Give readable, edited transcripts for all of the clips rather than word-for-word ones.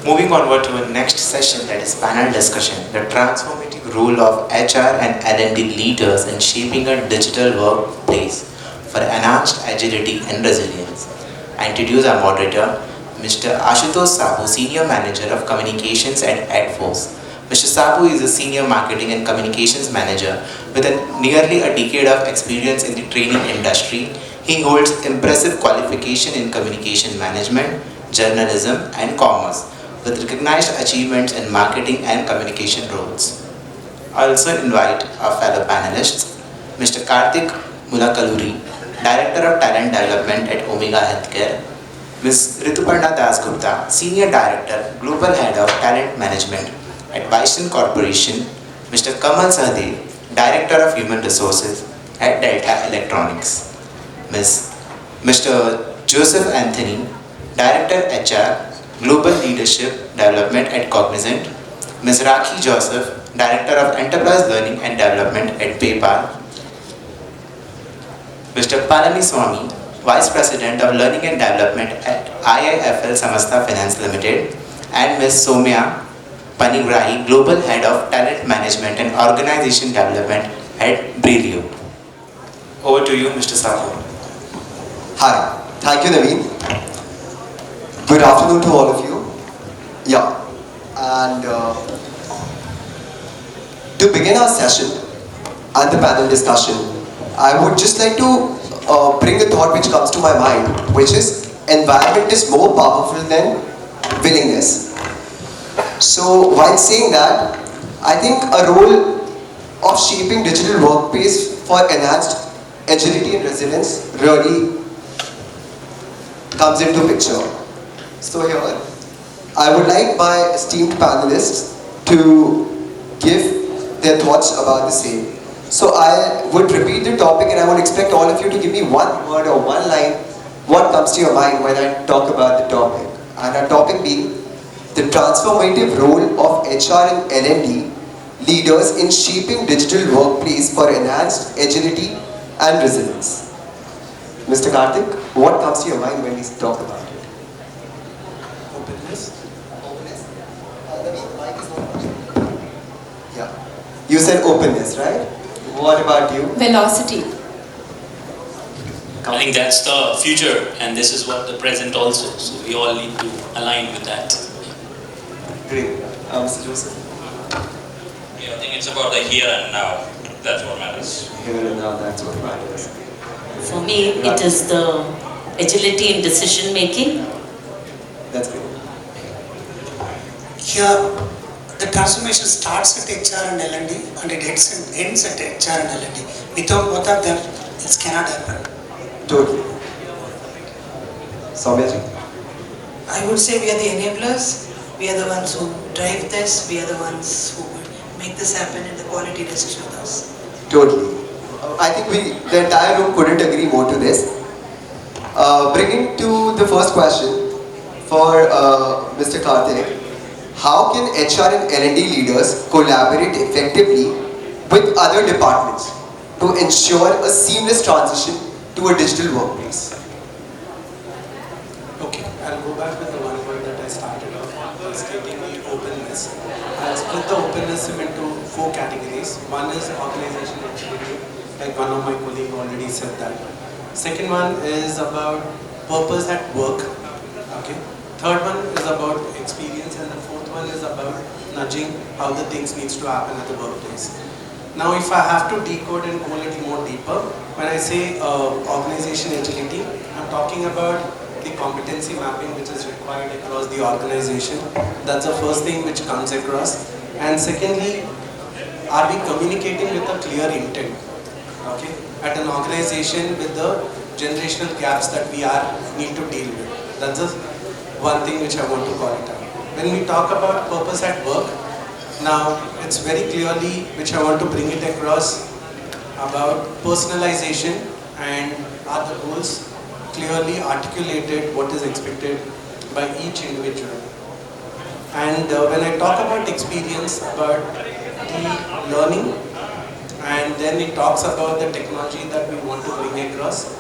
Moving onward to our next session, that is panel discussion, the transformative role of HR and L&D leaders in shaping a digital workplace for enhanced agility and resilience. I introduce our moderator, Mr. Ashutosh Saboo, Senior Manager of Communications at edForce. Mr. Saboo is a Senior Marketing and Communications Manager with nearly a decade of experience in the training industry. He holds impressive qualification in communication management, journalism, and commerce, with recognized achievements in marketing and communication roles. I also invite our fellow panelists, Mr. Karthik Mulakaluri, Director of Talent Development at Omega Healthcare, Ms. Rituparna Dasgupta, Senior Director, Global Head of Talent Management at Visteon Corporation, Mr. Kamal, Sahdev, Director of Human Resources at Delta Electronics, Mr. Joseph Antony, Director HR, Global Leadership Development at Cognizant, Ms. Rakhi Joseph, Director of Enterprise Learning and Development at PayPal, Mr. Palanisamy, Vice President of Learning and Development at IIFL Samasta Finance Limited, and Ms. Soumya Panigrahi, Global Head of Talent Management and Organization Development at Brillio. Over to you, Mr. Saboo. Hi, thank you, Naveen. Good afternoon to all of you. Yeah, and to begin our session and the panel discussion, I would just like to bring a thought which comes to my mind, which is environment is more powerful than willingness. So while saying that, I think a role of shaping digital workplace for enhanced agility and resilience really comes into picture. So here, I would like my esteemed panelists to give their thoughts about the same. So I would repeat the topic and I would expect all of you to give me one word or one line, what comes to your mind when I talk about the topic. And our topic being the transformative role of HR and L&D leaders in shaping digital workplace for enhanced agility and resilience. Mr. Karthik, what comes to your mind when we talk about it? Openness. Openness? The mic is not working. Yeah. You said openness, right? What about you? Velocity. I think that's the future, and this is what the present also. So we all need to align with that. Great. Mr. Joseph? Yeah, I think it's about the here and now. That's what matters. Here and now, that's what matters. For me, it is the agility in decision making. That's great. Here, the transformation starts at HR and L&D and it ends at HR and L&D. Without both of them, this cannot happen. Totally. Soumya ji? I would say we are the enablers. We are the ones who drive this. We are the ones who make this happen and the quality rests with us. Totally. I think the entire room couldn't agree more to this. Bringing to the first question for Mr. Karthik. How can HR and L&D leaders collaborate effectively with other departments to ensure a seamless transition to a digital workplace? Okay, I'll go back with the one word that I started off by stating the openness. I'll split the openness into 4 categories. One is organization agility, like one of my colleagues already said that. Second one is about purpose at work. Okay. Third one is about experience, and the fourth one is about nudging how the things needs to happen at the workplace. Now, if I have to decode and go a little more deeper, when I say organization agility, I'm talking about the competency mapping which is required across the organization. That's the first thing which comes across. And secondly, are we communicating with a clear intent? Okay, at an organization with the generational gaps that we need to deal with. That's the one thing which I want to call it out. When we talk about purpose at work, now it's very clearly which I want to bring it across about personalization and are the goals clearly articulated what is expected by each individual. And when I talk about experience, about the learning, and then it talks about the technology that we want to bring across.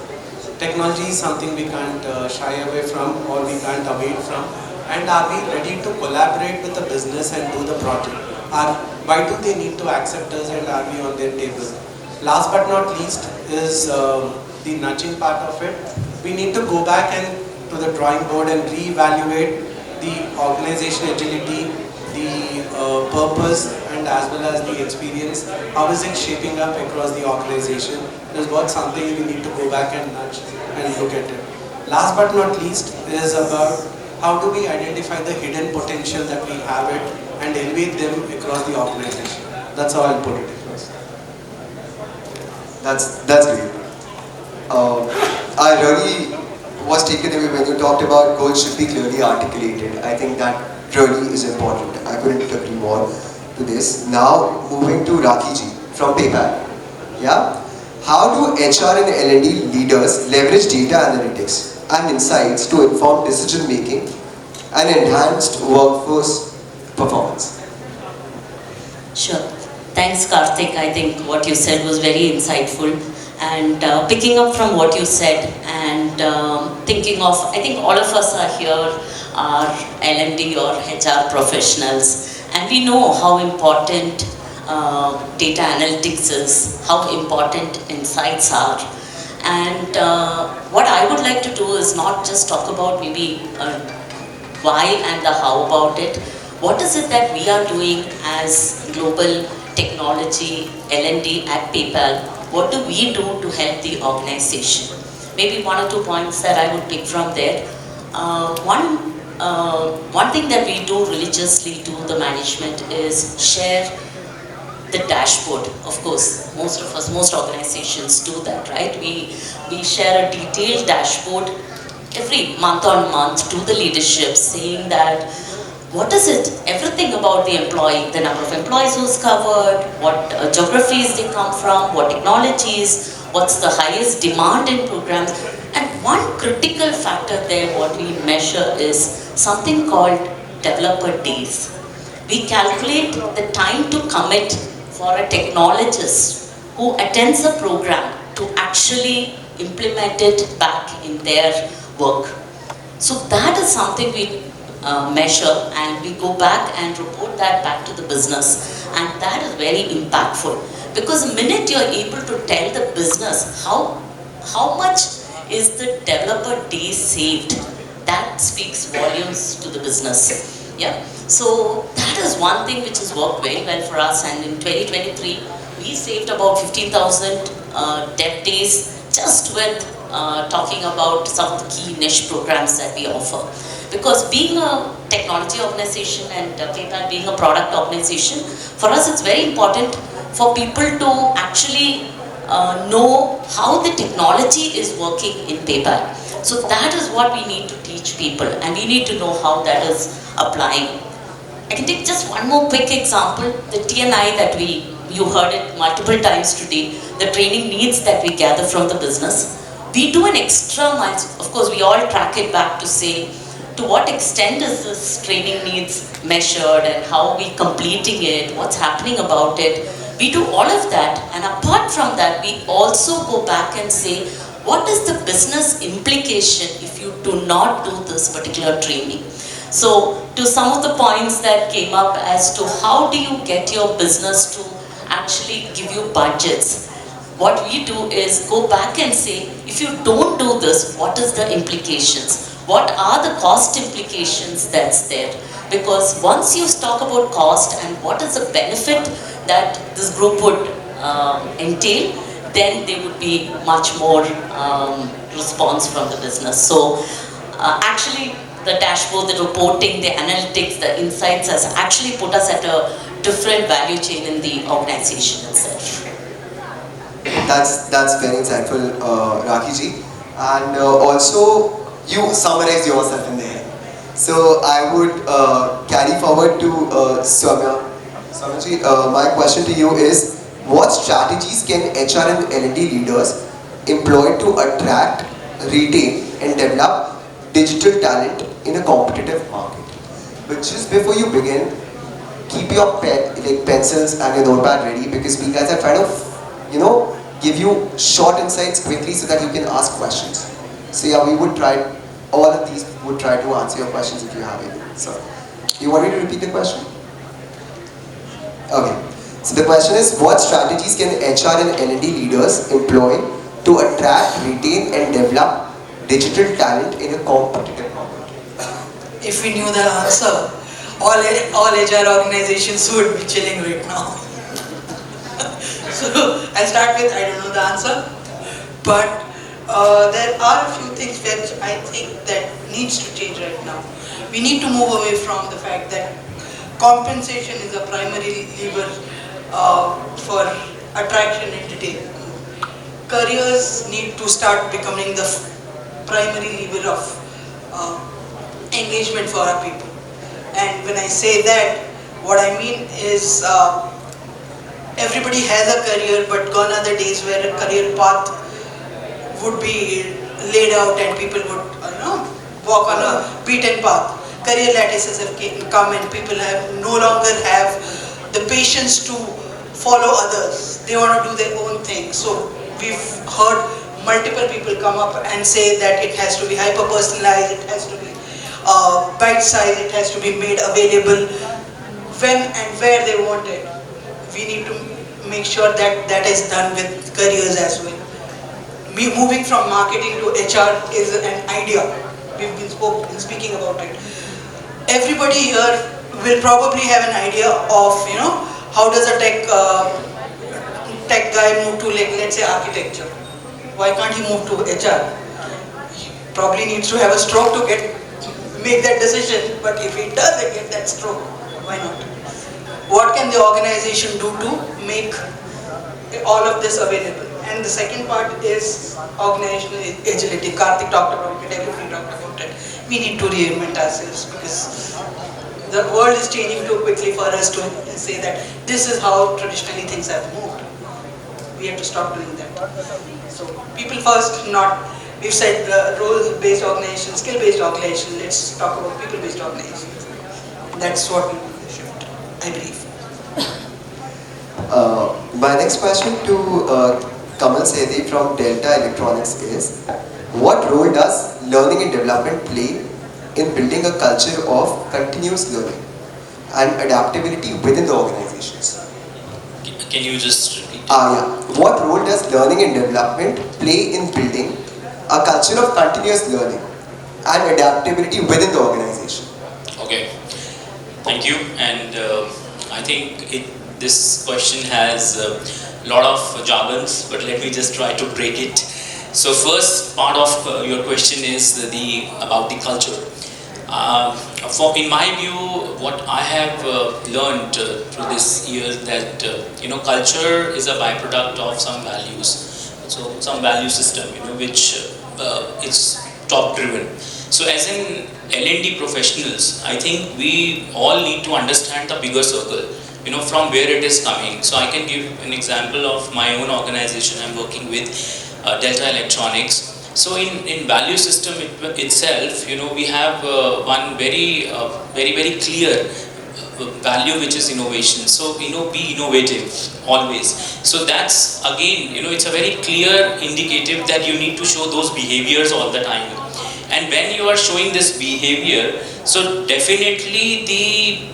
Technology is something we can't shy away from or we can't avoid from. And are we ready to collaborate with the business and do the project? Why do they need to accept us and are we on their table? Last but not least is the nudging part of it. We need to go back and to the drawing board and re-evaluate the organization agility, the purpose, and as well as the experience. How is it shaping up across the organization? Is what something we need to go back and nudge and look at it. Last but not least is about how do we identify the hidden potential that we have it and elevate them across the organization. That's how I'll put it across. That's great. I really was taken away when you talked about goals should be clearly articulated. I think that really is important. I couldn't agree more to this. Now moving to Rakiji from PayPal. Yeah. How do HR and L&D leaders leverage data analytics and insights to inform decision making and enhanced workforce performance? Sure. Thanks, Karthik. I think what you said was very insightful. And picking up from what you said and thinking of, I think all of us are here are L&D or HR professionals, and we know how important data analytics is, how important insights are. And what I would like to do is not just talk about maybe why and the how about it. What is it that we are doing as global technology L&D at PayPal? What do we do to help the organization? Maybe one or two points that I would pick from there. One thing that we do religiously to the management is share the dashboard. Of course, most of us, most organizations do that, right? We share a detailed dashboard every month on month to the leadership saying that what is it, everything about the employee, the number of employees who's covered, what geographies they come from, what technologies, what's the highest demand in programs. And one critical factor there, what we measure is something called developer days. We calculate the time to commit for a technologist who attends a program to actually implement it back in their work. So that is something we measure, and we go back and report that back to the business, and that is very impactful because the minute you're able to tell the business how much is the developer day saved, that speaks volumes to the business. Yeah, so that is one thing which has worked very well for us, and in 2023 we saved about 15,000 dev days just with talking about some of the key niche programs that we offer. Because being a technology organization and PayPal being a product organization, for us it's very important for people to actually know how the technology is working in PayPal. So that is what we need to teach people, and we need to know how that is applying. I can take just one more quick example, the TNI that you heard it multiple times today, the training needs that we gather from the business. We do an extra mile, of course we all track it back to say, to what extent is this training needs measured and how are we completing it, what's happening about it. We do all of that, and apart from that, we also go back and say, what is the business implication if you do not do this particular training? So, to some of the points that came up as to how do you get your business to actually give you budgets, what we do is go back and say, if you don't do this, what is the implications? What are the cost implications that's there? Because once you talk about cost and what is the benefit that this group would entail, then there would be much more response from the business. So actually the dashboard, the reporting, the analytics, the insights has actually put us at a different value chain in the organization itself. That's very insightful, Rakiji. And also, you summarized yourself in there. So I would carry forward to Soumya. Soumyaji, my question to you is, what strategies can HR and L&D leaders employ to attract, retain and develop digital talent in a competitive market? But just before you begin, keep your pencils and your notepad ready, because we guys are trying to, give you short insights quickly so that you can ask questions. So yeah, we would try all of these would try to answer your questions if you have any. So, you want me to repeat the question? Okay. So the question is, what strategies can HR and L&D leaders employ to attract, retain and develop digital talent in a competitive market? If we knew the answer, all HR organizations would be chilling right now. So I'll start with, I don't know the answer, but there are a few things which I think that needs to change right now. We need to move away from the fact that compensation is a primary lever for attraction and retention. Careers need to start becoming the primary lever of engagement for our people. And when I say that, what I mean is everybody has a career, but gone are the days where a career path would be laid out and people would walk on a beaten path. Career lattices have come and people no longer have the patience to follow others. They want to do their own thing. So we've heard multiple people come up and say that it has to be hyper-personalized, it has to be bite-sized, it has to be made available when and where they want it. We need to make sure that that is done with careers as well. Moving from marketing to HR is an idea. We've been speaking about it. Everybody here will probably have an idea of, how does a tech guy move to, like, let's say, architecture. Why can't he move to HR? He probably needs to have a stroke to make that decision, but if he doesn't get that stroke, why not? What can the organization do to make all of this available? And the second part is organizational agility. Karthik talked about it, everybody talked about it. We need to reinvent ourselves because the world is changing too quickly for us to say that this is how traditionally things have moved. We have to stop doing that. So people first, we've said role-based organization, skill-based organization, let's talk about people-based organizations. That's what we should, I believe. My next question to Kamal Sahdev from Delta Electronics is, what role does learning and development play in building a culture of continuous learning and adaptability within the organizations? Can you just repeat? Yeah. What role does learning and development play in building a culture of continuous learning and adaptability within the organization? Okay, thank you. And I think this question has a lot of jargons, but let me just try to break it. So first part of your question is about the culture. In my view, what I have learned through this year that culture is a byproduct of some values. So some value system, which is top driven. So as in L&D professionals, I think we all need to understand the bigger circle, from where it is coming. So I can give an example of my own organization I'm working with, Delta Electronics. So in value system itself, we have one very clear value, which is innovation. So, be innovative always. So that's again, it's a very clear indicative that you need to show those behaviors all the time. And when you are showing this behavior, so definitely the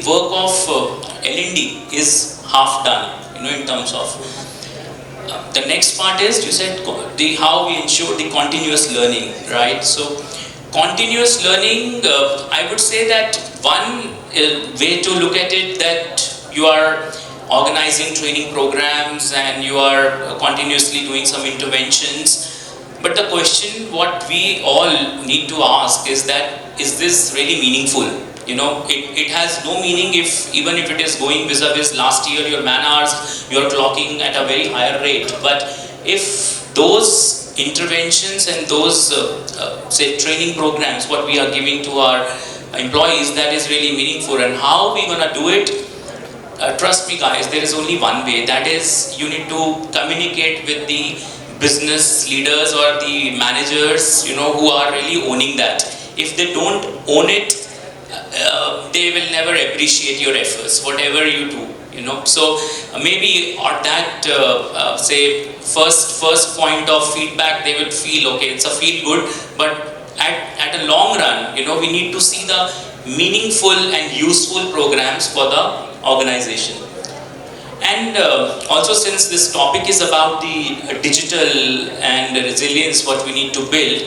work of L&D is half done, in terms of. The next part is, you said how we ensure the continuous learning, right? So continuous learning, I would say that one way to look at it, that you are organizing training programs and you are continuously doing some interventions. But the question what we all need to ask is that, is this really meaningful? It has no meaning even if it is going vis-a-vis last year, your man hours, you're clocking at a very higher rate. But if those interventions and those, say, training programs, what we are giving to our employees, that is really meaningful. And how we gonna do it? Trust me guys, there is only one way. That is, you need to communicate with the business leaders or the managers, who are really owning that. If they don't own it, they will never appreciate your efforts, whatever you do, So maybe at that, say, first point of feedback, they will feel, okay, it's a feel good, but at at a long run, we need to see the meaningful and useful programs for the organization. And also, since this topic is about the digital and resilience, what we need to build,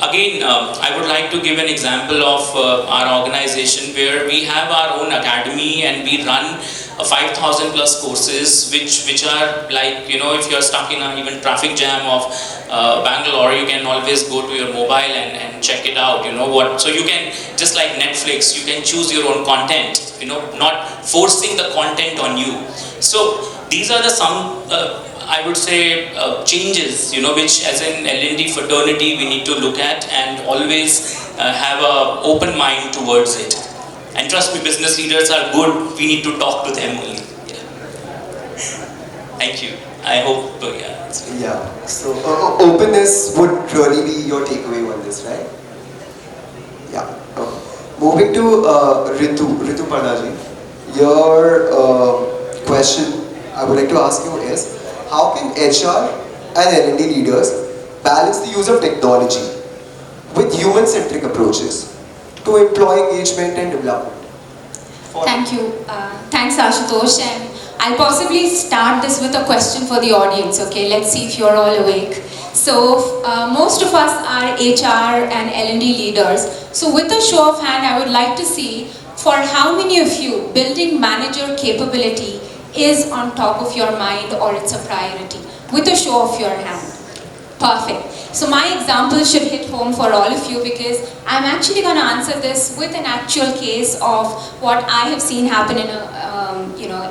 again, I would like to give an example of our organization where we have our own academy and we run 5,000 plus courses which are like, if you're stuck in an even traffic jam of Bangalore, you can always go to your mobile and check it out, so you can, just like Netflix, you can choose your own content, not forcing the content on you. So these are the some I would say changes, which as an L&D fraternity we need to look at and always have an open mind towards it. And trust me, business leaders are good, we need to talk to them only. Thank you. I hope, Yeah, so openness would really be your takeaway on this, right? Yeah. Moving to Rituparna ji, your question I would like to ask you is, how can HR and L&D leaders balance the use of technology with human-centric approaches to employee engagement and development? Thank you. Thanks, Ashutosh. And I'll possibly start this with a question for the audience, okay? Let's see if you're all awake. So, most of us are HR and L&D leaders. So, with a show of hand, I would like to see for how many of you building manager capability is on top of your mind or it's a priority. With a show of your hand. Perfect. So my example should hit home for all of you because I'm actually going to answer this with an actual case of what I have seen happen in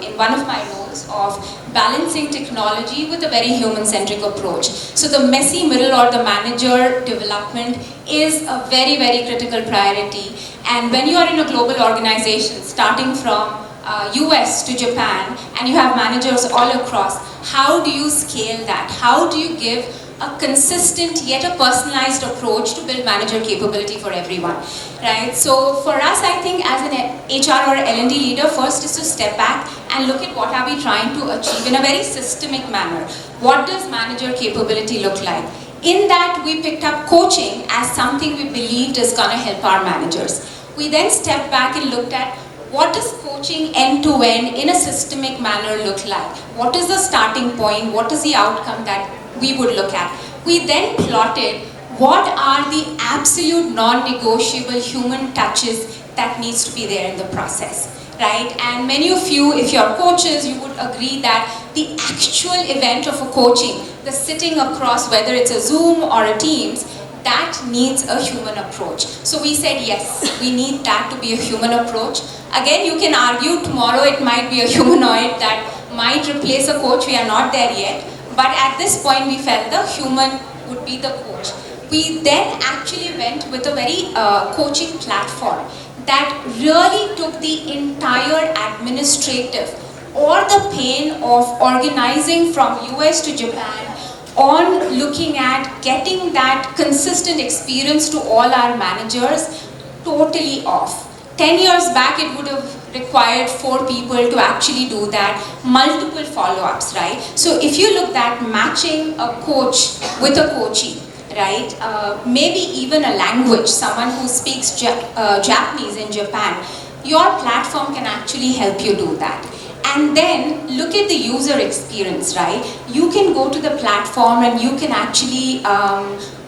in one of my roles of balancing technology with a very human-centric approach. So the messy middle or the manager development is a very, very critical priority. And when you are in a global organization, starting from US to Japan, and you have managers all across, how do you scale that? How do you give a consistent yet a personalized approach to build manager capability for everyone, right? So for us, I think as an HR or L&D leader, first is to step back and look at what are we trying to achieve in a very systemic manner. What does manager capability look like? In that, we picked up coaching as something we believed is going to help our managers. We then stepped back and looked at what does coaching end-to-end in a systemic manner look like? What is the starting point? What is the outcome that we would look at? We then plotted what are the absolute non-negotiable human touches that needs to be there in the process, right? And many of you, if you're coaches, you would agree that the actual event of a coaching, the sitting across, whether it's a Zoom or a Teams, that needs a human approach. So we said, yes, we need that to be a human approach. Again, you can argue tomorrow it might be a humanoid that might replace a coach. We are not there yet. But at this point, we felt the human would be the coach. We then actually went with a very coaching platform that really took the entire administrative or the pain of organizing from US to Japan on looking at getting that consistent experience to all our managers totally off. 10 years back, it would have required 4 people to actually do that, multiple follow-ups, right? So if you look at matching a coach with a coachee, right? Maybe even a language, someone who speaks Japanese in Japan, your platform can actually help you do that. And then look at the user experience, right? You can go to the platform and you can actually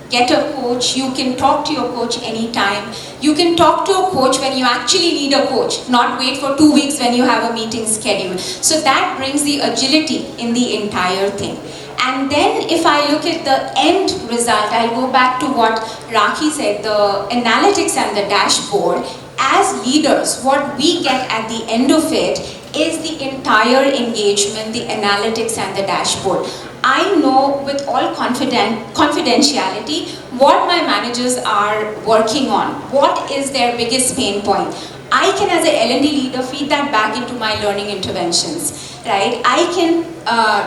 get a coach, you can talk to your coach anytime. You can talk to a coach when you actually need a coach, not wait for 2 weeks when you have a meeting scheduled. So that brings the agility in the entire thing. And then if I look at the end result, I'll go back to what Rakhi said, the analytics and the dashboard. As leaders, what we get at the end of it is the entire engagement, the analytics and the dashboard. I know with all confidentiality what my managers are working on, what is their biggest pain point. I can as a L&D leader feed that back into my learning interventions, right? I can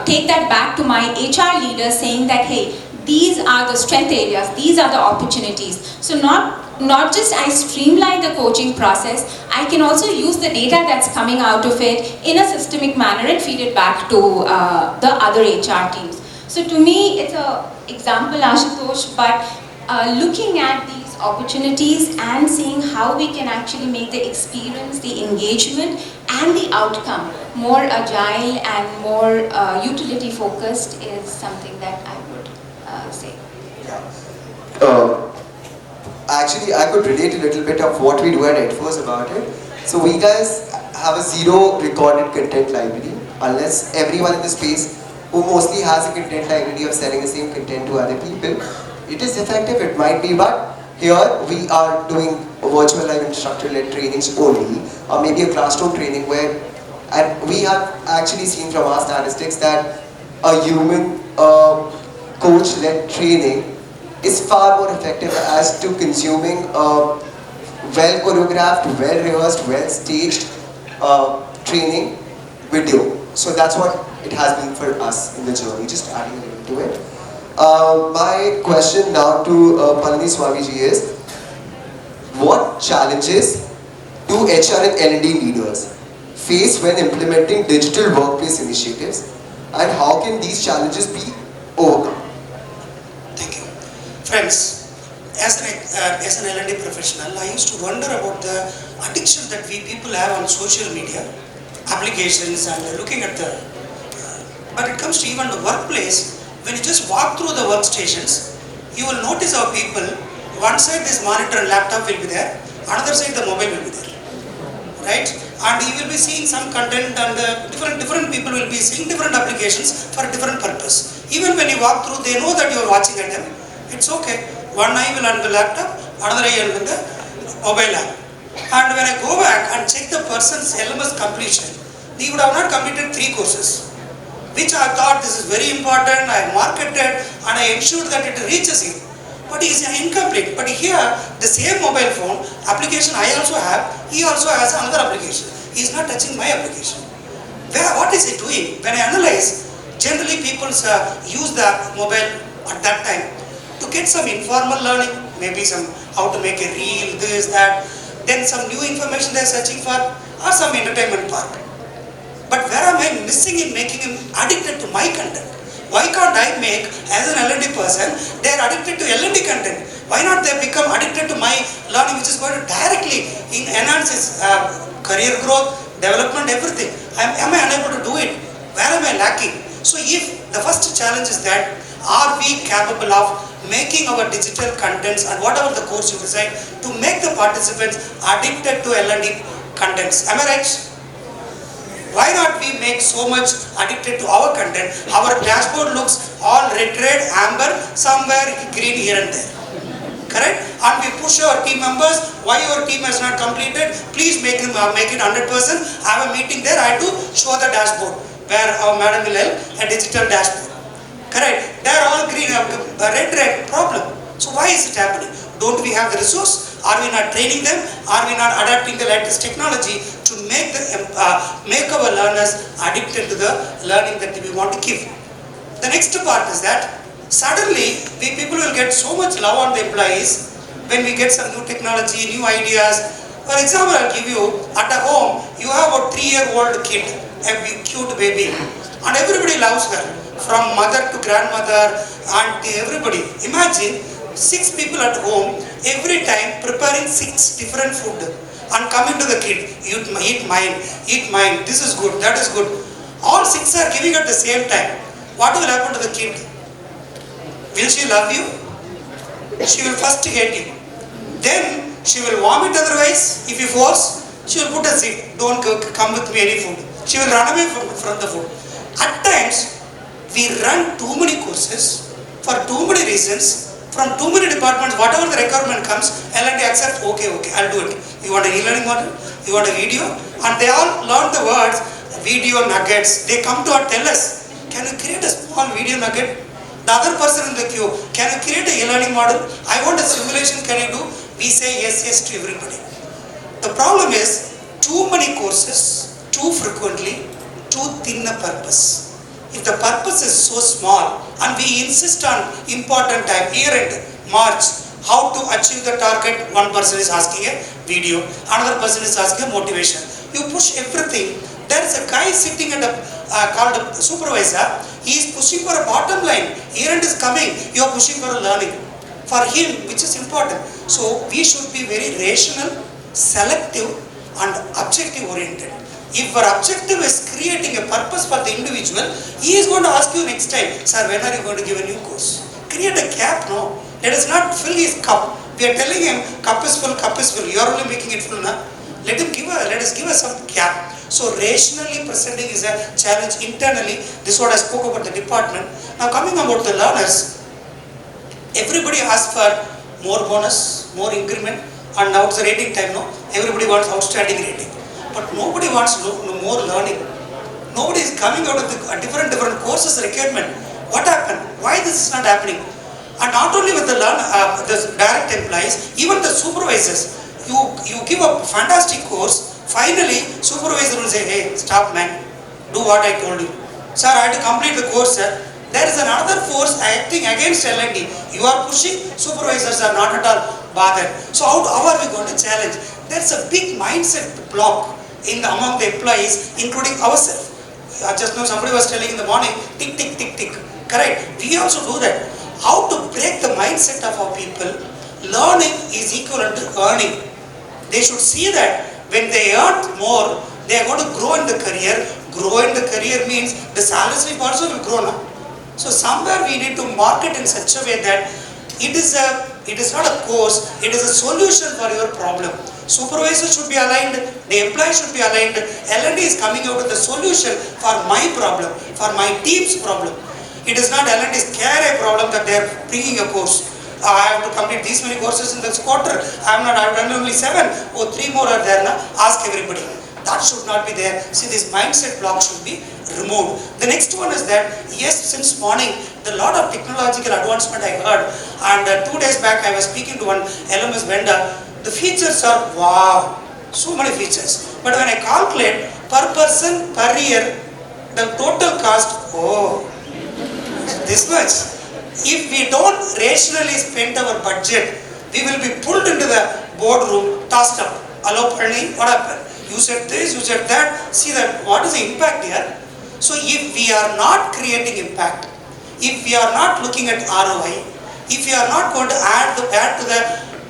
take that back to my HR leader saying that, hey, these are the strength areas, these are the opportunities. So not just I streamline the coaching process, I can also use the data that's coming out of it in a systemic manner and feed it back to the other HR teams. So to me, it's an example, Ashutosh, but looking at these opportunities and seeing how we can actually make the experience, the engagement and the outcome more agile and more utility focused is something that I would say. Actually, I could relate a little bit of what we do at edForce about it. So we guys have a zero recorded content library, unless everyone in the space who mostly has a content library of selling the same content to other people. It is effective, it might be, but here we are doing virtual live instructor-led trainings only, or maybe a classroom training where, and we have actually seen from our statistics that a human coach-led training is far more effective as to consuming a well choreographed, well rehearsed, well staged training video. So that's what it has been for us in the journey, just adding a little to it. My question now to Palanisamy ji is, what challenges do HR and L&D leaders face when implementing digital workplace initiatives, and how can these challenges be overcome? Thank you. Friends, as an L&D professional, I used to wonder about the addiction that we people have on social media, applications, and looking at the... but it comes to even the workplace, when you just walk through the workstations, you will notice how people, one side this monitor and laptop will be there, another side the mobile will be there, right? And you will be seeing some content, and different people will be seeing different applications for a different purpose. Even when you walk through, they know that you are watching at them. It's okay. One eye will on the laptop, another eye will on the mobile app. And when I go back and check the person's LMS completion, he would have not completed 3 courses, which I thought this is very important, I marketed and I ensured that it reaches him. But he is incomplete. But here, the same mobile phone application I also have, he also has another application. He is not touching my application. What is he doing? When I analyze, generally people use the mobile at that time to get some informal learning, maybe some how to make a reel, this, that, then some new information they are searching for, or some entertainment park. But where am I missing in making him addicted to my content? Why can't I make, as an L&D person, they are addicted to L&D content? Why not they become addicted to my learning, which is going to directly enhance his career growth, development, everything? Am I unable to do it? Where am I lacking? So if the first challenge is that, are we capable of making our digital contents and whatever the course you decide to make the participants addicted to L&D contents? Am I right? Why not we make so much addicted to our content? Our dashboard looks all red, amber, somewhere green here and there. Correct? And we push our team members, why your team has not completed, please make it 100%. I have a meeting there, I have to show the dashboard where our madam will help, a digital dashboard. Correct? They are all green, red problem. So why is it happening? Don't we have the resource? Are we not training them? Are we not adapting the latest technology to make our learners addicted to the learning that we want to give? The next part is that suddenly we people will get so much love on the employees when we get some new technology, new ideas. For example, I'll give you, at a home, you have a 3-year-old kid, a cute baby, and everybody loves her, from mother to grandmother, auntie, everybody. Imagine 6 people at home, every time preparing 6 different food and coming to the kid, eat mine, this is good, that is good. All 6 are giving at the same time. What will happen to the kid? Will she love you? She will first hate you. Then she will vomit otherwise. If you force, she will put a zip. Don't come with me any food. She will run away from the food. At times, we run too many courses for too many reasons. From too many departments, whatever the requirement comes, L&D accept, okay, I'll do it. You want an e-learning model? You want a video? And they all learn the words, video nuggets. They come to us, tell us, can you create a small video nugget? The other person in the queue, can you create an e-learning model? I want a simulation, can you do? We say yes to everybody. The problem is, too many courses, too frequently, too thin a purpose. If the purpose is so small and we insist on important time, year end, March, how to achieve the target, one person is asking a video, another person is asking a motivation. You push everything. There is a guy sitting at called a supervisor, he is pushing for a bottom line. Year end is coming, you are pushing for a learning. for him, which is important. So we should be very rational, selective and objective oriented. If our objective is creating a purpose for the individual, he is going to ask you next time, sir, when are you going to give a new course? Create a gap, no. Let us not fill his cup. We are telling him, cup is full, you are only making it full, na? Let us give us some gap. So rationally presenting is a challenge internally. This is what I spoke about the department. Now coming about the learners, everybody asks for more bonus, more increment, and now it's a rating time, no? Everybody wants outstanding rating. But nobody wants more learning. Nobody is coming out of the different courses requirement. What happened? Why this is not happening? And not only with the direct employees, even the supervisors. You give a fantastic course, finally supervisor will say, hey, stop man, do what I told you. Sir, I had to complete the course, sir. There is another force acting against L&D. You are pushing, supervisors are not at all bothered. So how are we going to challenge? There's a big mindset block among the employees, including ourselves. Just now somebody was telling in the morning, tick, tick, tick, tick. Correct. We also do that. How to break the mindset of our people? Learning is equivalent to earning. They should see that when they earn more, they are going to grow in the career. Grow in the career means the salary also will grow now. So somewhere we need to market in such a way that it is not a course, it is a solution for your problem. Supervisor should be aligned, the employee should be aligned. L&D is coming out with a solution for my problem, for my team's problem. It is not L&D's care problem that they are bringing a course. I have to complete these many courses in this quarter. I've done only 7. Oh, 3 more are there now. Ask everybody. That should not be there. See, this mindset block should be removed. The next one is that, yes, since morning, the lot of technological advancement I heard. And 2 days back, I was speaking to one LMS vendor. The features are, wow, so many features. But when I calculate per person, per year, the total cost, oh, this much. If we don't rationally spend our budget, we will be pulled into the boardroom, tossed up. Hello, Pani, what happened? You said this, you said that. See that, what is the impact here? So if we are not creating impact, if we are not looking at ROI, if we are not going to add to the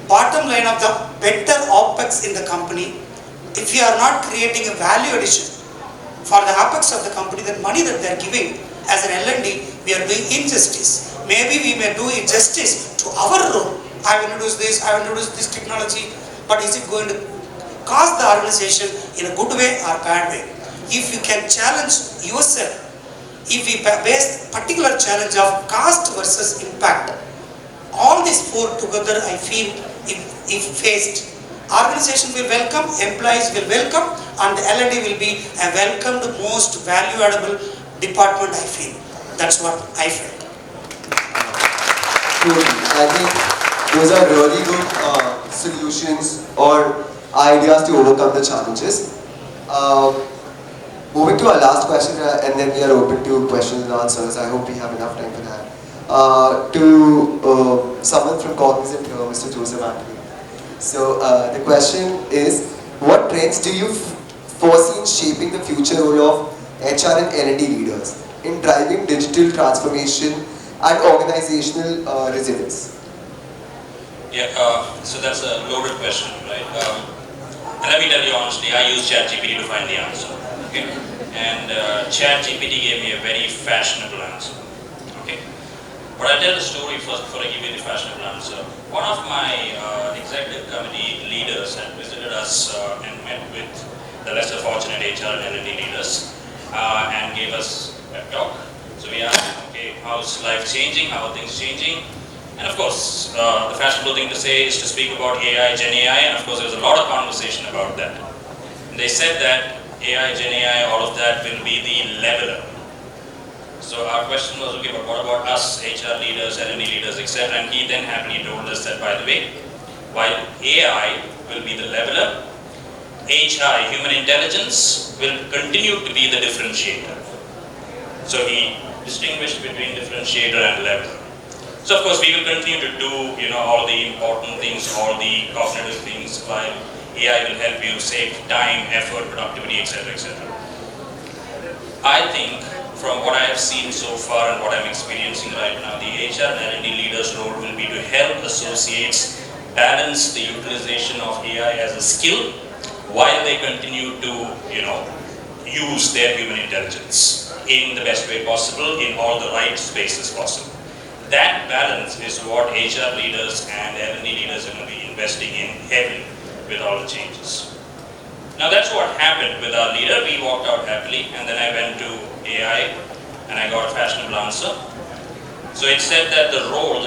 bottom line of the better OPEX in the company, if we are not creating a value addition for the OPEX of the company, that money that they are giving as an L&D, we are doing injustice. Maybe we may do injustice to our role. I have introduced this, I have introduced this technology, but is it going to cost the organization in a good way or bad way? If you can challenge yourself, if we base particular challenge of cost versus impact, all these 4 together, I feel, if faced, organization will welcome, employees will welcome, and the L&D will be a welcomed, most valuable department, I feel. That's what I felt. I think those are really good solutions or ideas to overcome the challenges. Moving to our last question, and then we are open to questions and answers. I hope we have enough time for that. To someone from Cognizant here, Mr. Joseph Antony. So the question is, what trends do you foresee in shaping the future role of HR and L&D leaders in driving digital transformation and organizational resilience? Yeah, so that's a loaded question, right? And let me tell you honestly, I use ChatGPT to find the answer, okay? And ChatGPT gave me a very fashionable answer, okay? But I'll tell the story first before I give you the fashionable answer. One of my executive committee leaders had visited us and met with the lesser fortunate HR and L&D leaders and gave us a talk. So we asked, okay, how's life changing? How are things changing? And of course, the fashionable thing to say is to speak about AI, Gen AI, and of course there was a lot of conversation about that. And they said that AI, Gen AI, all of that will be the leveler. So our question was, okay, but what about us, HR leaders, L&D leaders, etc. And he then happily told us that, by the way, while AI will be the leveler, HI, human intelligence, will continue to be the differentiator. So he distinguished between differentiator and leveler. So of course we will continue to do, all the important things, all the cognitive things, while AI will help you save time, effort, productivity, etc., etc. I think from what I have seen so far and what I'm experiencing right now, the HR and L&D leaders' role will be to help associates balance the utilization of AI as a skill while they continue to, use their human intelligence in the best way possible, in all the right spaces possible. That balance is what HR leaders and L&D leaders are going to be investing in heavily with all the changes. Now that's what happened with our leader. We walked out happily, and then I went to AI and I got a fashionable answer. So it said that the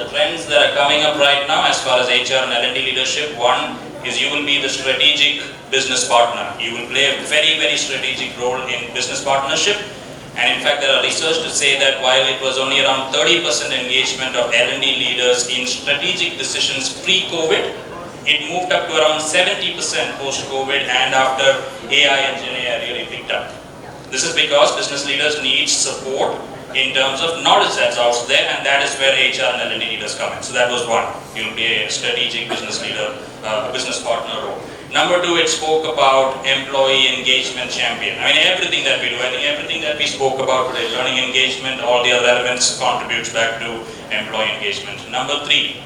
trends that are coming up right now as far as HR and L&D leadership, one is you will be the strategic business partner. You will play a very, very strategic role in business partnership. And in fact, there are research to say that while it was only around 30% engagement of L&D leaders in strategic decisions pre-COVID, it moved up to around 70% post-COVID and after AI and GenAI really picked up. This is because business leaders need support in terms of knowledge that's out there, and that is where HR and L&D leaders come in. So that was one. You'll be a strategic business leader, business partner role. Number two, it spoke about employee engagement champion. I mean, everything that we do, I think everything that we spoke about today, learning engagement, all the other elements contributes back to employee engagement. Number three,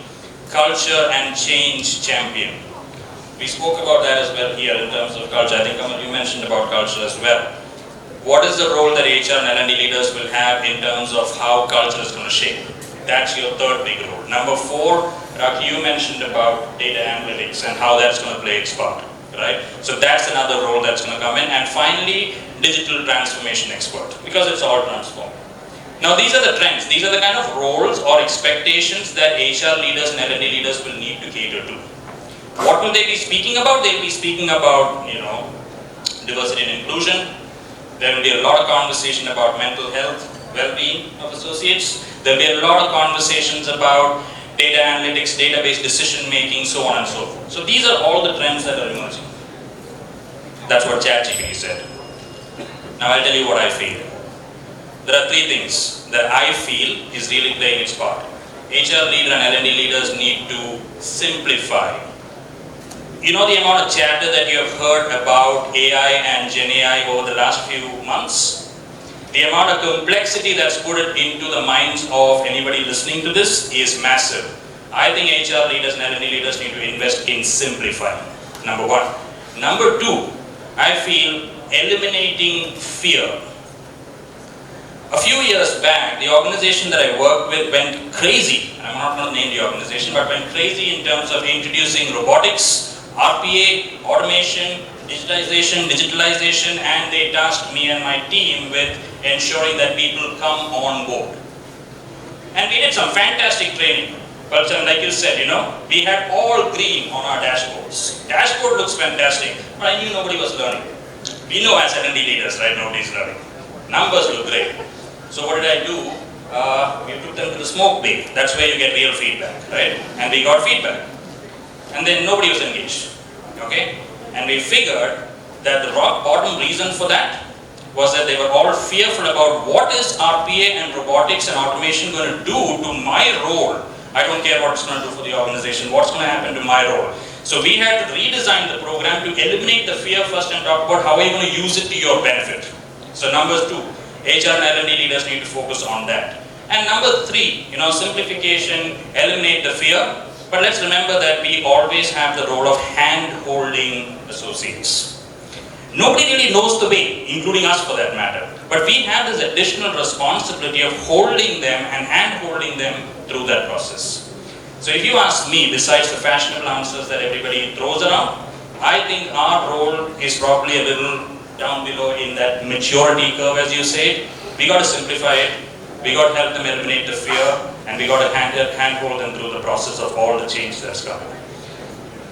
culture and change champion. We spoke about that as well here in terms of culture. I think Kamal, you mentioned about culture as well. What is the role that HR and L&D leaders will have in terms of how culture is going to shape? That's your third big role. Number four, Raki, you mentioned about data analytics and how that's going to play its part, right? So that's another role that's going to come in. And finally, digital transformation expert, because it's all transformed. Now these are the trends, these are the kind of roles or expectations that HR leaders and L&D leaders will need to cater to. What will they be speaking about? They'll be speaking about, diversity and inclusion. There will be a lot of conversation about mental health, well-being of associates. There will be a lot of conversations about data analytics, database decision making, so on and so forth. So these are all the trends that are emerging. That's what ChatGPT said. Now I'll tell you what I feel. There are three things that I feel is really playing its part. HR leader and L&D leaders need to simplify. You know the amount of chatter that you have heard about AI and GenAI over the last few months? The amount of complexity that's put into the minds of anybody listening to this is massive. I think HR leaders and L&D leaders need to invest in simplifying, number one. Number two, I feel eliminating fear. A few years back, the organization that I worked with went crazy. I'm not going to name the organization, but went crazy in terms of introducing robotics, RPA, automation, digitalization, and they tasked me and my team with ensuring that people come on board. And we did some fantastic training. But like you said, we had all green on our dashboards. Dashboard looks fantastic, but I knew nobody was learning. We know as L&D leaders, right, nobody's learning. Numbers look great. So what did I do? We took them to the smoke bay. That's where you get real feedback, right? And we got feedback. And then nobody was engaged, okay? And we figured that the rock bottom reason for that was that they were all fearful about what is RPA and robotics and automation going to do to my role. I don't care what it's going to do for the organization, what's going to happen to my role. So we had to redesign the program to eliminate the fear first and talk about how are you going to use it to your benefit. So number two, HR and L&D leaders need to focus on that. And number three, simplification, eliminate the fear. But let's remember that we always have the role of hand-holding associates. Nobody really knows the way, including us for that matter. But we have this additional responsibility of holding them and hand-holding them through that process. So if you ask me, besides the fashionable answers that everybody throws around, I think our role is probably a little down below in that maturity curve, as you say. We got to simplify it, we got to help them eliminate the fear, and we got to handhold them through the process of all the change that's coming.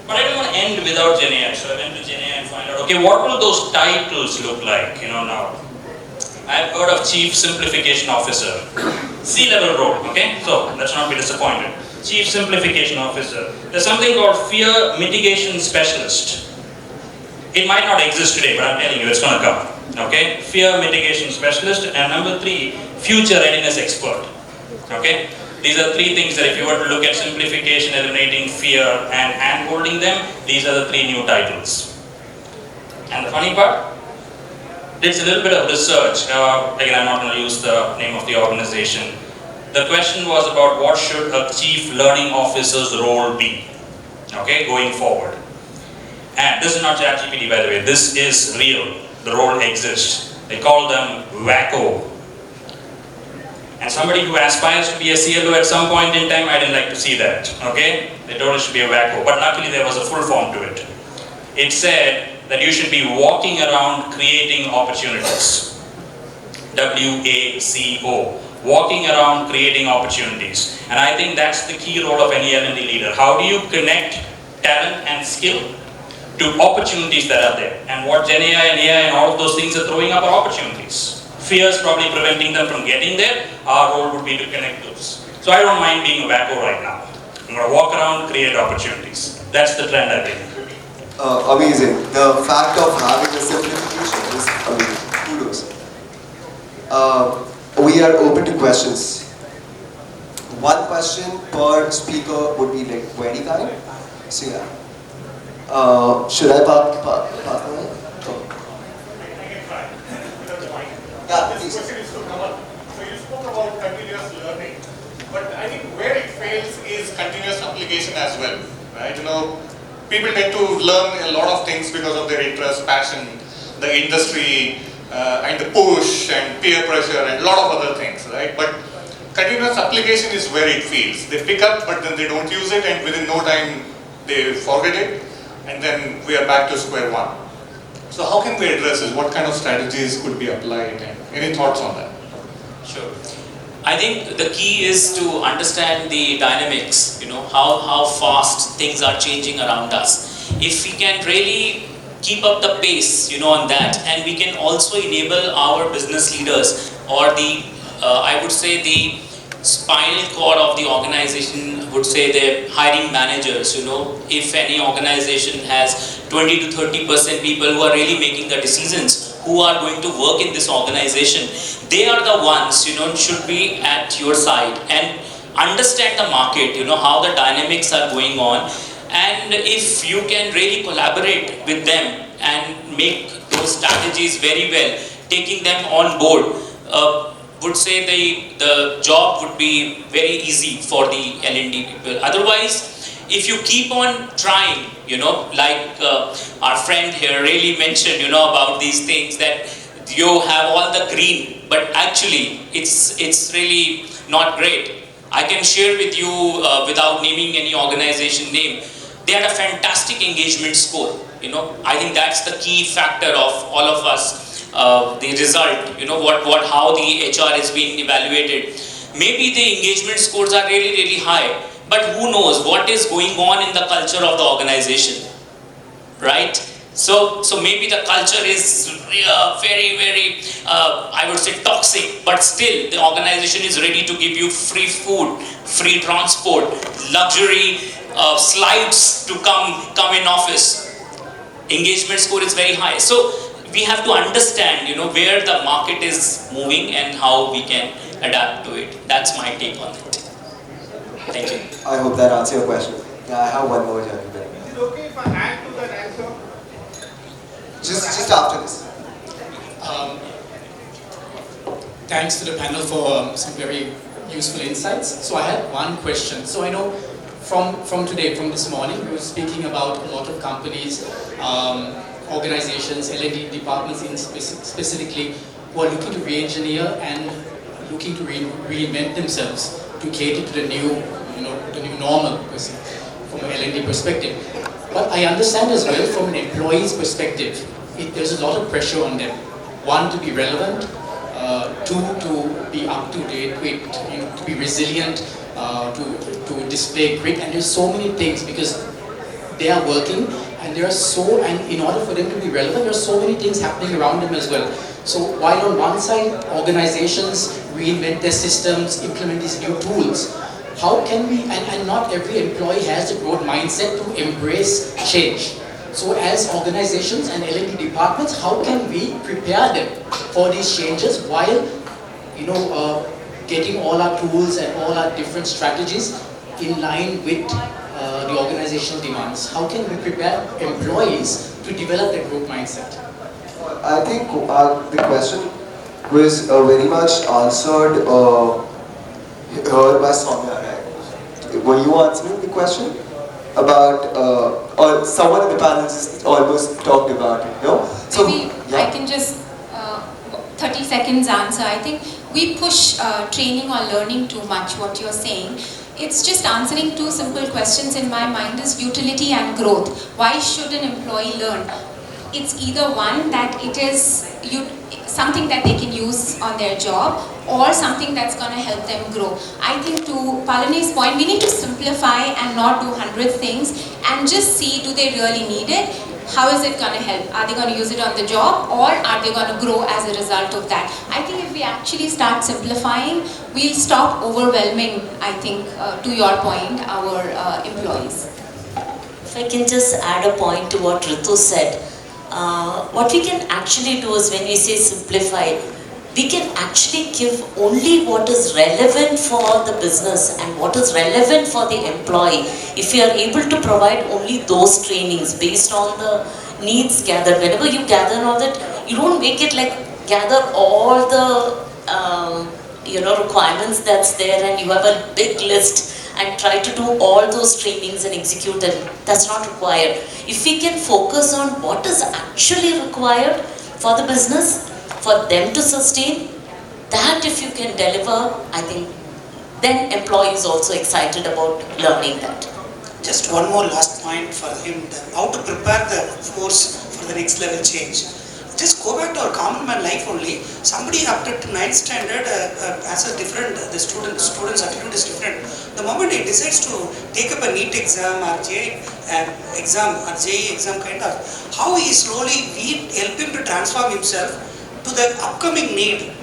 But I don't want to end without GenAI, so I went to GenAI and find out, okay, what will those titles look like, now? I've heard of Chief Simplification Officer, C-level role, okay? So let's not be disappointed. Chief Simplification Officer. There's something called Fear Mitigation Specialist. It might not exist today, but I'm telling you, it's going to come, okay? Fear Mitigation Specialist. And number three, Future Readiness Expert, okay? These are three things that if you were to look at simplification, eliminating fear, and hand-holding them, these are the three new titles. And the funny part, did a little bit of research. Again, I'm not going to use the name of the organization. The question was about what should a chief learning officer's role be, okay, going forward. And this is not ChatGPT, by the way. This is real. The role exists. They call them wacko. And somebody who aspires to be a CLO at some point in time, I didn't like to see that, okay? They told it should be a wacko. But luckily there was a full form to it. It said that you should be walking around creating opportunities. WACO. Walking around creating opportunities. And I think that's the key role of any L&D leader. How do you connect talent and skill to opportunities that are there? And what Gen AI and AI and all of those things are throwing up are opportunities. Fears probably preventing them from getting there. Our role would be to connect those. So I don't mind being a wacko right now. I'm going to walk around, create opportunities. That's the trend I think. Amazing. The fact of having a simplification is amazing. Kudos. We are open to questions. One question per speaker would be like 25. So yeah. Should I pass the mic? Yeah, please. This question is to Kamal. So you spoke about continuous learning, but I think where it fails is continuous application as well, right? You know, people tend to learn a lot of things because of their interest, passion, the industry, and the push and peer pressure and a lot of other things, right? But continuous application is where it fails. They pick up, but then they don't use it, and within no time they forget it, and then we are back to square one. So how can we address this? What kind of strategies could be applied? And any thoughts on that? Sure. I think the key is to understand the dynamics, how fast things are changing around us. If we can really keep up the pace, on that, and we can also enable our business leaders or I would say the spinal cord of the organization, would say the hiring managers, if any organization has 20 to 30% people who are really making the decisions, who are going to work in this organization, they are the ones, should be at your side and understand the market, how the dynamics are going on. And if you can really collaborate with them and make those strategies very well, taking them on board, would say the job would be very easy for the L&D people. Otherwise, if you keep on trying, like our friend here really mentioned, about these things, that you have all the green, but actually it's really not great. I can share with you, without naming any organization name, they had a fantastic engagement score. I think that's the key factor of all of us. The result, how the HR is being evaluated. Maybe the engagement scores are really, really high, but who knows what is going on in the culture of the organization, right? So maybe the culture is very, very, I would say toxic, but still the organization is ready to give you free food, free transport, luxury slides to come in office. Engagement score is very high. So we have to understand, where the market is moving and how we can adapt to it. That's my take on it. Thank you. I hope that answers your question. Yeah, I have one more, Jackie. Is it okay if I add to that answer? Just after this. Thanks to the panel for some very useful insights. So I had one question. So I know from today, from this morning, we were speaking about a lot of companies, organizations, L&D departments specifically, who are looking to re-engineer and looking to reinvent themselves to cater to the new, the new normal from an L&D perspective. But I understand as well from an employee's perspective, there's a lot of pressure on them. One, to be relevant, two, to be up to date, to be resilient, to display grit, and there's so many things because they are working. And in order for them to be relevant, there are so many things happening around them as well. So while on one side, organizations reinvent their systems, implement these new tools, how can we, and not every employee has the growth mindset to embrace change. So as organizations and L&D departments, how can we prepare them for these changes while, getting all our tools and all our different strategies in line with the organizational demands? How can we prepare employees to develop that growth mindset? I think the question was very much answered here by Soumya, right? Were you answering the question? About, or someone in the panel just almost talked about it, no? So, Maybe I can just 30 seconds answer. I think we push training or learning too much, what you're saying. It's just answering two simple questions in my mind is utility and growth. Why should an employee learn? It's either one that it is something that they can use on their job or something that's going to help them grow. I think to Palani's point, we need to simplify and not do 100 things and just see, do they really need it? How is it going to help? Are they going to use it on the job or are they going to grow as a result of that? I think if we actually start simplifying, we'll stop overwhelming, I think, to your point, our employees. If I can just add a point to what Ritu said. What we can actually do is when we say simplify, we can actually give only what is relevant for the business and what is relevant for the employee. If we are able to provide only those trainings based on the needs gathered, whenever you gather all that, you don't make it like gather all the requirements that's there and you have a big list and try to do all those trainings and execute them. That's not required. If we can focus on what is actually required for the business, for them to sustain, that if you can deliver, I think then employees also excited about learning that. Just one more last point for him, how to prepare the force for the next level change. Just go back to our common man life only. Somebody up to 9th standard has a different, the student's attitude is different. The moment he decides to take up a NEET exam or JEE exam kind of, how he slowly, we help him to transform himself to the upcoming need.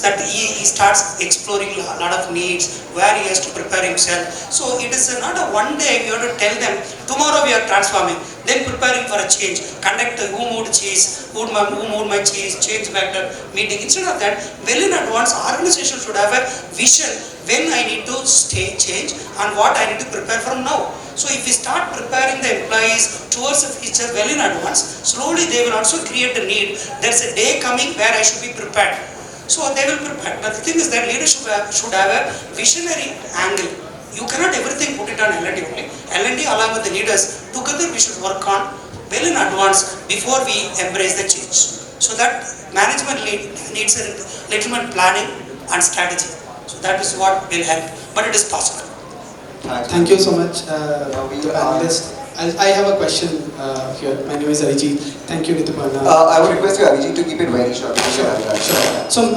That he starts exploring a lot of needs, where he has to prepare himself. So it is not a one day you have to tell them, tomorrow we are transforming, then preparing for a change, conduct a who moved cheese, who moved my cheese, change factor meeting. Instead of that, well in advance, organization should have a vision when I need to change and what I need to prepare from now. So if we start preparing the employees towards the future well in advance, slowly they will also create the need. There's a day coming where I should be prepared. So they will prepare. But the thing is that leadership should have a visionary angle. You cannot everything put it on L&D only. L&D along with the leaders, together we should work on well in advance before we embrace the change. So that management needs a little bit planning and strategy. So that is what will help. But it is possible. Thank you so much, panelists. I have a question here. My name is Arijit. Thank you, Rituparna. I would request you, Arijit, to keep it very short. Sure. So,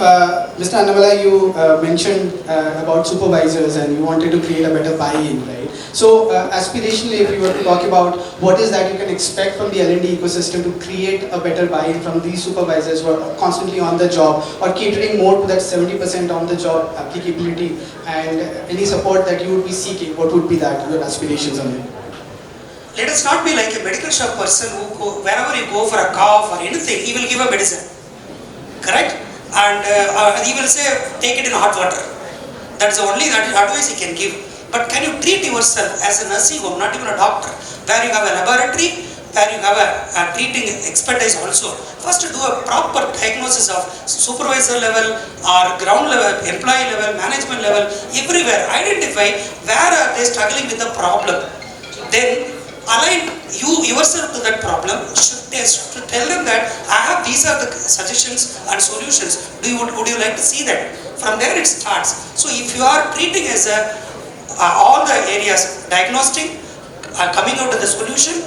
Mr. Annamalai, you mentioned about supervisors and you wanted to create a better buy-in, right? So, aspirationally, if you were to talk about what is that you can expect from the L&D ecosystem to create a better buy-in from these supervisors who are constantly on the job or catering more to that 70% on the job applicability, and any support that you would be seeking, what would be that, your aspirations on it? Let us not be like a medical shop person who wherever you go for a cough or anything, he will give a medicine. Correct? And he will say, take it in hot water. That's the only advice he can give. But can you treat yourself as a nursing home, not even a doctor, where you have a laboratory, where you have a treating expertise also. First do a proper diagnosis of supervisor level or ground level, employee level, management level, everywhere. Identify where are they struggling with the problem. Then align yourself to that problem. To tell them that these are the suggestions and solutions. Would you like to see that? From there it starts. So if you are treating as all the areas, diagnostic, coming out with the solution,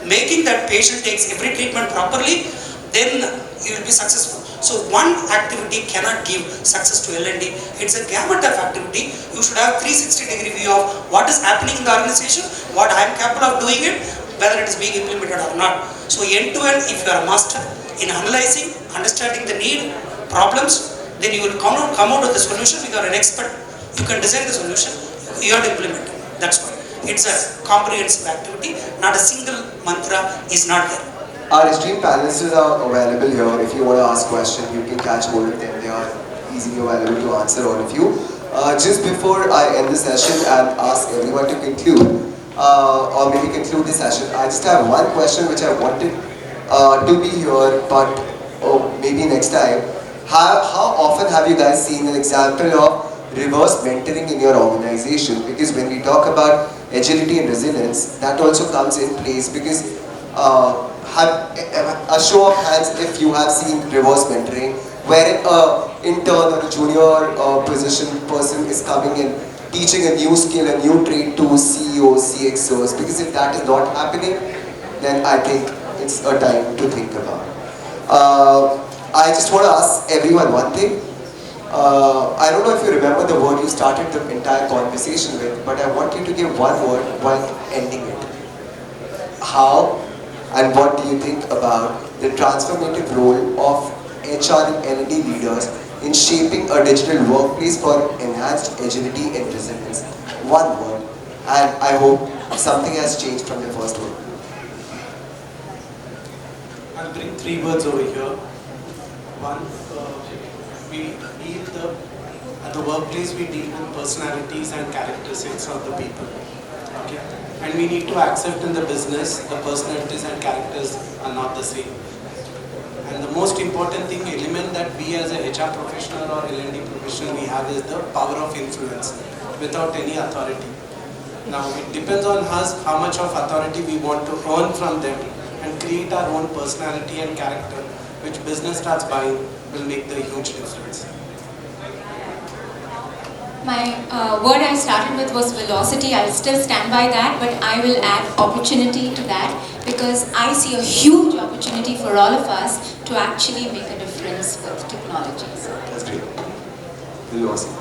making that patient takes every treatment properly, then you will be successful. So one activity cannot give success to L&D. It's a gamut of activity. You should have 360-degree view of what is happening in the organization, what I am capable of doing it, whether it is being implemented or not. So end-to-end, if you are a master in analyzing, understanding the need, problems, then you will come out with the solution. You are an expert. You can design the solution. You have to implement it. That's why. It's a comprehensive activity. Not a single mantra is not there. Our esteemed panelists are available here. If you want to ask questions, you can catch hold of them. They are easily available to answer all of you. Just before I end the session and ask everyone to conclude, or maybe conclude the session, I just have one question which I wanted to be here, but or maybe next time, how often have you guys seen an example of reverse mentoring in your organization? Because when we talk about agility and resilience, that also comes in place because have a show of hands if you have seen reverse mentoring, wherein an intern or a junior person is coming in teaching a new skill, a new trade to CEOs, CXOs, because if that is not happening, then I think it's a time to think about. I just want to ask everyone one thing. I don't know if you remember the word you started the entire conversation with, but I want you to give one word while ending it. How and what do you think about the transformative role of HR and L&D leaders in shaping a digital workplace for enhanced agility and resilience? One word, and I hope something has changed from the first word. I'll bring 3 words over here. One, we deal at the workplace we deal with personalities and characteristics of the people. Okay? And we need to accept in the business the personalities and characters are not the same. And the most important thing, element that we as a HR professional or L&D professional we have is the power of influence without any authority. Now it depends on us how much of authority we want to earn from them and create our own personality and character, which business starts buying, will make the huge difference. My word I started with was velocity. I'll still stand by that, but I will add opportunity to that because I see a huge opportunity for all of us to actually make a difference with technologies. That's great. Velocity.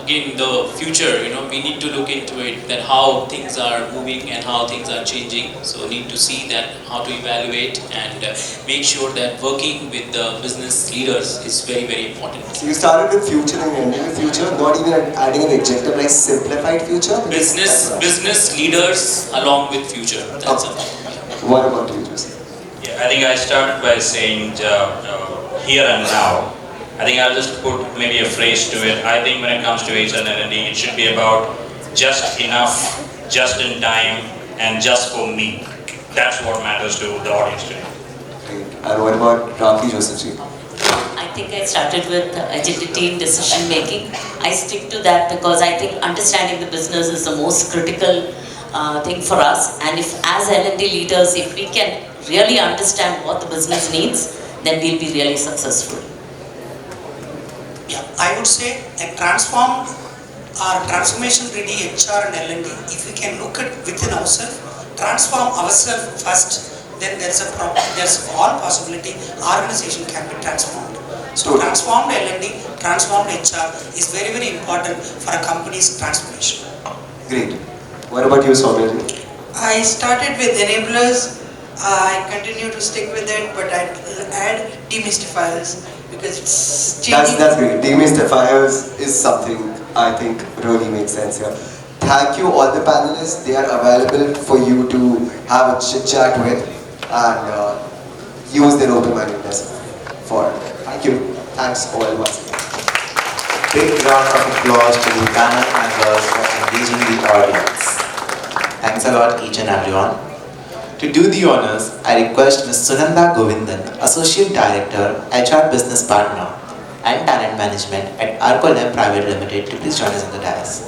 Again, the future, we need to look into it, that how things are moving and how things are changing. So need to see that, how to evaluate and make sure that working with the business leaders is very, very important. So you started with future and ended with future, not even adding an adjective like simplified future? Business leaders along with future. That's it. What about you, Joseph? Yeah, I think I started by saying here and now. I think I'll just put maybe a phrase to it. I think when it comes to HR and L&D, it should be about just enough, just in time, and just for me. That's what matters to the audience today. Great. And what about Raki Josephji? I think I started with agility in decision making. I stick to that because I think understanding the business is the most critical thing for us. And if as L&D leaders, if we can really understand what the business needs, then we'll be really successful. Yeah, I would say a transformation ready HR and L&D, if we can look at within ourselves, transform ourselves first, then there's all possibility organization can be transformed. So transformed L&D, transformed HR is very, very important for a company's transformation. Great. What about you, Soumya? I started with enablers. I continue to stick with it, but I'd add demystifiers because it's changing. That's great. Demystifiers is something I think really makes sense here. Thank you all the panelists. They are available for you to have a chit chat with and use their open-mindedness for. Thank you. Thanks all once again. Big round of applause to the panel members for engaging the audience. Thanks a lot each and everyone. To do the honors, I request Ms. Sunanda Govindan, Associate Director, HR Business Partner and Talent Management at Arcolab Private Limited to please join us on the dais.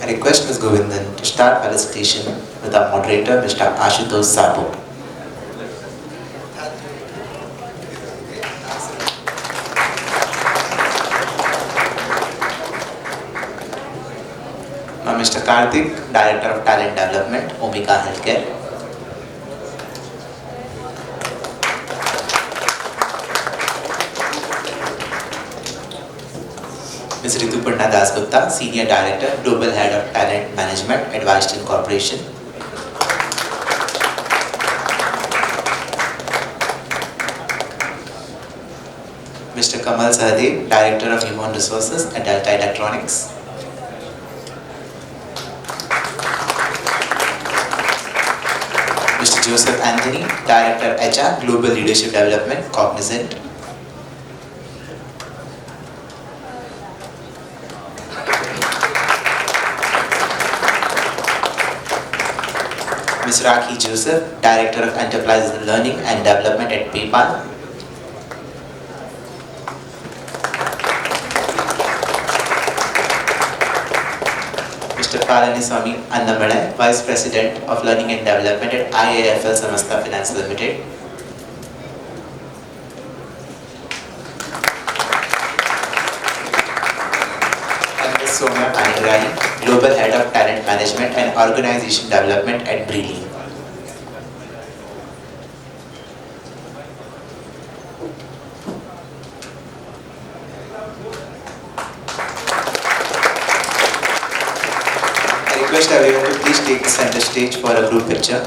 I request Ms. Govindan to start felicitation with our moderator, Mr. Ashutosh Saboo. Mr. Karthik, Director of Talent Development, Omika Healthcare. Ms. Rituparna Dasgupta, Senior Director, Global Head of Talent Management at Visteon Corporation. Mr. Kamal Sahdev, Director of Human Resources at Delta Electronics. Mr. Joseph Antony, Director HR, Global Leadership Development, Cognizant. Ms. Rakhi Joseph, Director of Enterprise Learning and Development at PayPal. Mr. Palanisamy Annamalai, Vice President of Learning and Development at IIFL Samasta Finance Limited. And Ms. Soumya Panigrahi, Global Head of Talent Management and Organization Development at Brillio. I request everyone to please take the center stage for a group picture.